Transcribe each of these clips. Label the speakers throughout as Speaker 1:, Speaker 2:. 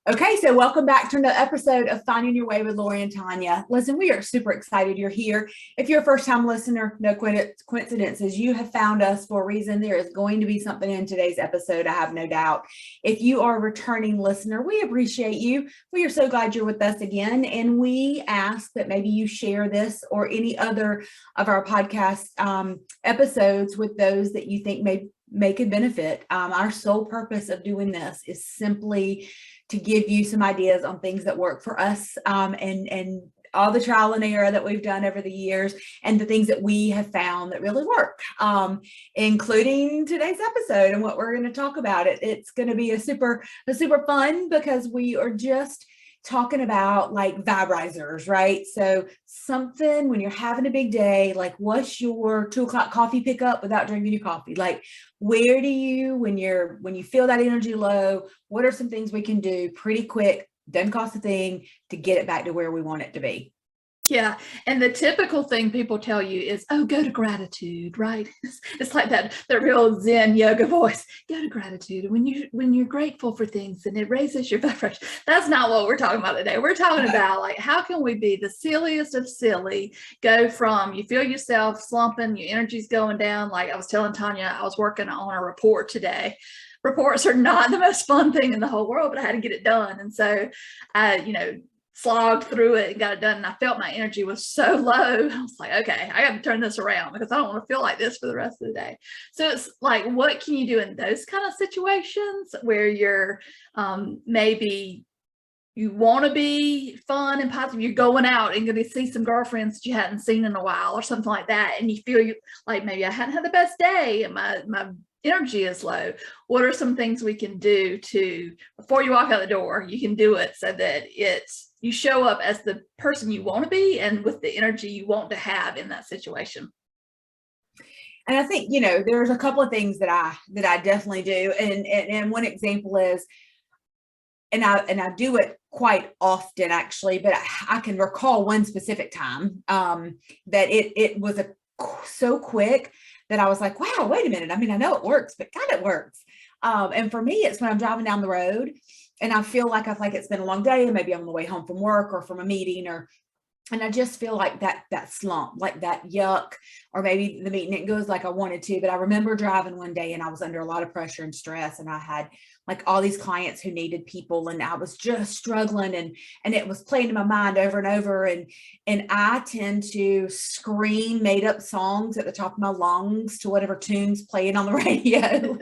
Speaker 1: Okay, so welcome back to another episode of Finding Your Way with Lori and Tonya. Listen, we are super excited you're here. If you're a first-time listener, no coincidences. You have found us for a reason. There is going to be something in today's episode, I have no doubt. If you are a returning listener, we appreciate you. We are so glad you're with us again, and we ask that maybe you share this or any other of our podcast episodes with those that you think may could benefit. Our sole purpose of doing this is simply to give you some ideas on things that work for us, and all the trial and error that we've done over the years and the things that we have found that really work, including today's episode and what we're going to talk about. It's going to be a super fun because we are just talking about like vibe-risers, right? So something when you're having a big day, like what's your 2:00 coffee pickup without drinking your coffee? Like where do you, when you feel that energy low, what are some things we can do pretty quick, doesn't cost a thing, to get it back to where we want it to be?
Speaker 2: Yeah. And the typical thing people tell you is, oh, go to gratitude, right? It's like that real Zen yoga voice. Go to gratitude. And when you're grateful for things and it raises your vibration. That's not what we're talking about today. We're talking about like, how can we be the silliest of silly? Go from you feel yourself slumping, your energy's going down. Like I was telling Tonya, I was working on a report today. Reports are not the most fun thing in the whole world, but I had to get it done. And so I, slogged through it and got it done. And I felt my energy was so low. I was like, okay, I got to turn this around because I don't want to feel like this for the rest of the day. So it's like, what can you do in those kind of situations where you're maybe you want to be fun and positive, you're going out and going to see some girlfriends that you hadn't seen in a while or something like that. And you feel like maybe I hadn't had the best day and my energy is low. What are some things we can do to, before you walk out the door, you can do it so that you show up as the person you want to be and with the energy you want to have in that situation.
Speaker 1: And I think, there's a couple of things that I definitely do. And one example is, and I do it quite often actually, but I can recall one specific time that it was so quick that I was like, wow, wait a minute. I mean, I know it works, but God, it works. And for me, it's when I'm driving down the road and I feel like it's been a long day, and maybe I'm on the way home from work or from a meeting, and I just feel like that slump, like that yuck, or maybe the meeting didn't go as like I wanted to. But I remember driving one day and I was under a lot of pressure and stress, and I had like all these clients who needed people, and I was just struggling, and it was playing in my mind over and over. And I tend to scream made up songs at the top of my lungs to whatever tunes playing on the radio.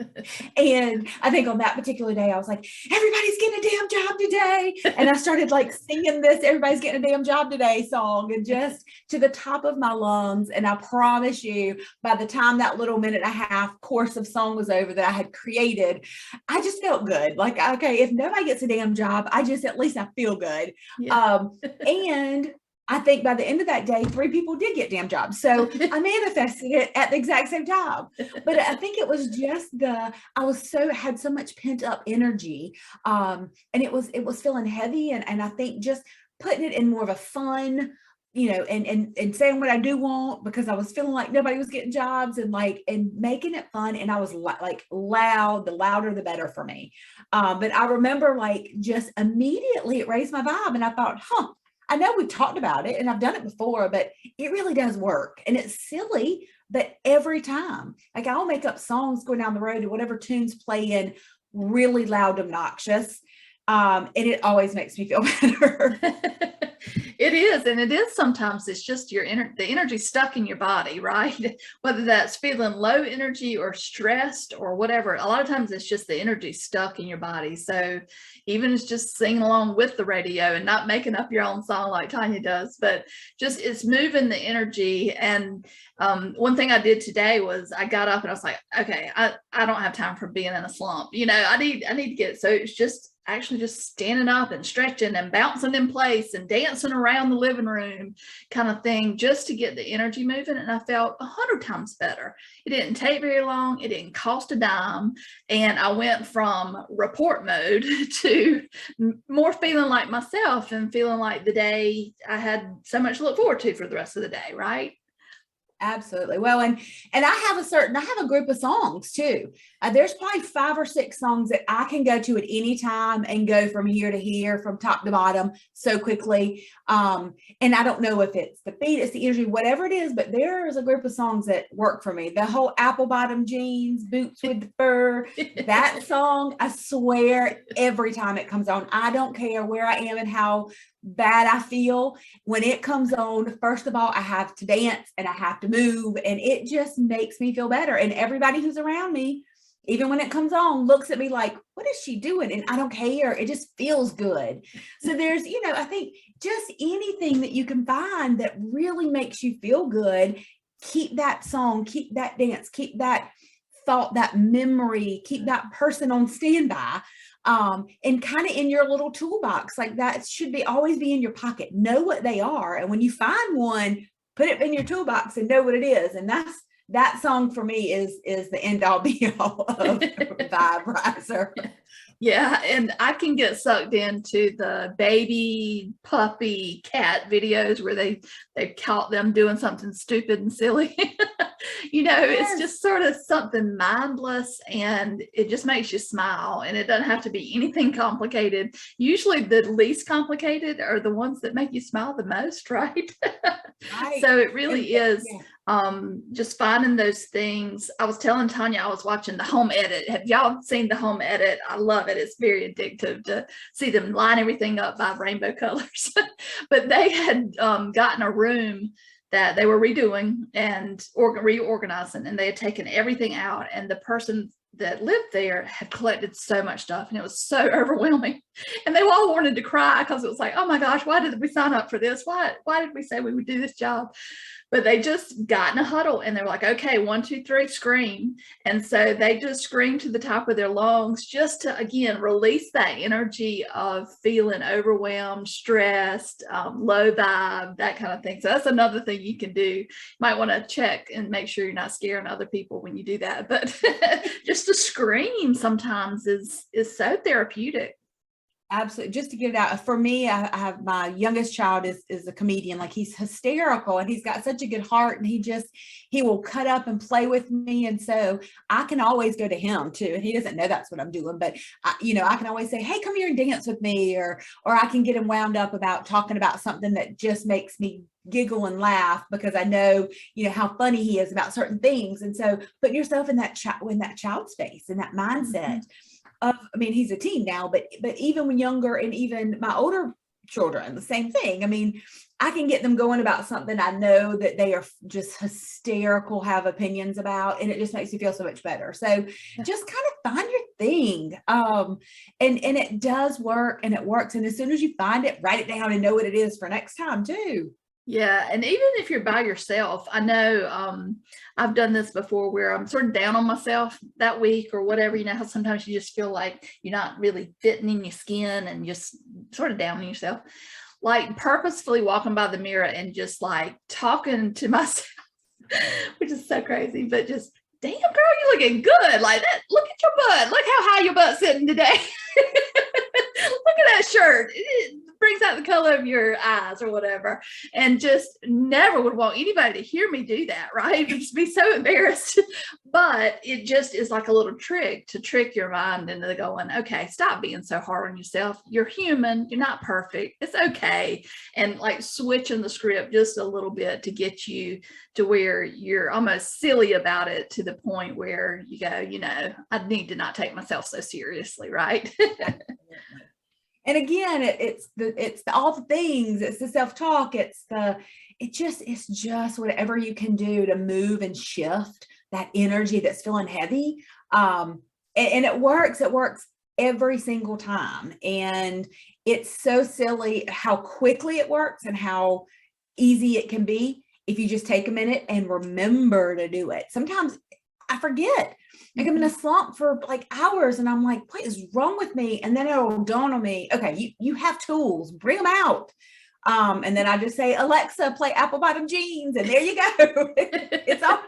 Speaker 1: And I think on that particular day, I was like, everybody's getting a damn job today. And I started like singing this, everybody's getting a damn job today song, and just to the top of my lungs. And I promise you, by the time that little minute and a half course of song was over that I had created, I just felt good. Like, okay, if nobody gets a damn job, at least I feel good. Yeah. And I think by the end of that day, 3 people did get damn jobs. So I manifested it at the exact same time. But I think it was just had so much pent up energy. And it was feeling heavy. And I think just putting it in more of a fun, and saying what I do want, because I was feeling like nobody was getting jobs, and making it fun. And I was like loud, the louder, the better for me. But I remember like just immediately it raised my vibe, and I thought, I know we've talked about it and I've done it before, but it really does work. And it's silly, but every time, like I'll make up songs going down the road to whatever tunes play in really loud, obnoxious. And it always makes me feel better.
Speaker 2: It is. And it is sometimes it's just the energy stuck in your body, right? Whether that's feeling low energy or stressed or whatever. A lot of times it's just the energy stuck in your body. So even it's just singing along with the radio and not making up your own song like Tonya does, but just it's moving the energy. And one thing I did today was I got up and I was like, okay, I don't have time for being in a slump. I need to get, so it's just actually just standing up and stretching and bouncing in place and dancing around the living room kind of thing, just to get the energy moving. And I felt 100 times better. It didn't take very long. It didn't cost a dime. And I went from report mode to more feeling like myself and feeling like the day I had so much to look forward to for the rest of the day. Right.
Speaker 1: Absolutely. Well, and I have a group of songs too. There's probably 5 or 6 songs that I can go to at any time and go from here to here, from top to bottom so quickly. And I don't know if it's the beat, it's the energy, whatever it is, but there is a group of songs that work for me. The whole apple bottom jeans, boots with the fur, that song, I swear every time it comes on, I don't care where I am and how bad I feel. When it comes on, first of all, I have to dance and I have to move, and it just makes me feel better. And everybody who's around me, even when it comes on, looks at me like, what is she doing? And I don't care. It just feels good. So there's, I think just anything that you can find that really makes you feel good, keep that song, keep that dance, keep that thought, that memory, keep that person on standby. And kind of in your little toolbox, like that should be always be in your pocket. Know what they are. And when you find one, put it in your toolbox and know what it is. And that song for me is the end all be all of vibe riser.
Speaker 2: Yeah, and I can get sucked into the baby puppy cat videos where they've caught them doing something stupid and silly.
Speaker 1: Yes.
Speaker 2: It's just sort of something mindless, and it just makes you smile, and it doesn't have to be anything complicated. Usually the least complicated are the ones that make you smile the most, right?
Speaker 1: Right.
Speaker 2: So it really is
Speaker 1: Yeah.
Speaker 2: just finding those things. I was telling Tanya, I was watching the home edit. Have y'all seen the home edit? I love it. It's very addictive to see them line everything up by rainbow colors. But they had gotten a room that they were redoing and reorganizing, and they had taken everything out, and the person that lived there had collected so much stuff, and it was so overwhelming, and they all wanted to cry because it was like, oh my gosh, why did we sign up for this? Why did we say we would do this job? But they just got in a huddle, and they were like, okay, 1, 2, 3, scream. And so they just screamed to the top of their lungs just to, again, release that energy of feeling overwhelmed, stressed, low vibe, that kind of thing. So that's another thing you can do. You might want to check and make sure you're not scaring other people when you do that. But just to scream sometimes is so therapeutic.
Speaker 1: Absolutely. Just to get it out for me, I have my youngest child is a comedian. Like, he's hysterical and he's got such a good heart, and he will cut up and play with me. And so I can always go to him too. And he doesn't know that's what I'm doing, but I can always say, hey, come here and dance with me, or I can get him wound up about talking about something that just makes me giggle and laugh, because I know, how funny he is about certain things. And so putting yourself in that child space, in that mindset of, he's a teen now, but even when younger, and even my older children, the same thing. I can get them going about something I know that they are just hysterical, have opinions about, and it just makes you feel so much better. So just kind of find your thing. And it does work, and it works. And as soon as you find it, write it down and know what it is for next time too.
Speaker 2: Yeah. And even if you're by yourself, I know I've done this before where I'm sort of down on myself that week or whatever. How sometimes you just feel like you're not really fitting in your skin and just sort of down on yourself. Like purposefully walking by the mirror and just like talking to myself, which is so crazy, but just, damn girl, you're looking good. Like that. Look at your butt. Look how high your butt's sitting today. Look at that shirt. It brings out the color of your eyes or whatever. And just never would want anybody to hear me do that, right? I'd just be so embarrassed. But it just is like a little trick to trick your mind into going, okay, stop being so hard on yourself. You're human. You're not perfect. It's okay. And like switching the script just a little bit to get you to where you're almost silly about it, to the point where you go, I need to not take myself so seriously, right?
Speaker 1: And again, it's all the things. It's the self-talk. It's just whatever you can do to move and shift that energy that's feeling heavy. And it works. It works every single time. And it's so silly how quickly it works and how easy it can be if you just take a minute and remember to do it. Sometimes I forget. Like, I'm in a slump for like hours, and I'm like, what is wrong with me? And then it'll dawn on me, okay, you have tools, bring them out. And then I just say, Alexa, play apple bottom jeans, and there you go. It's all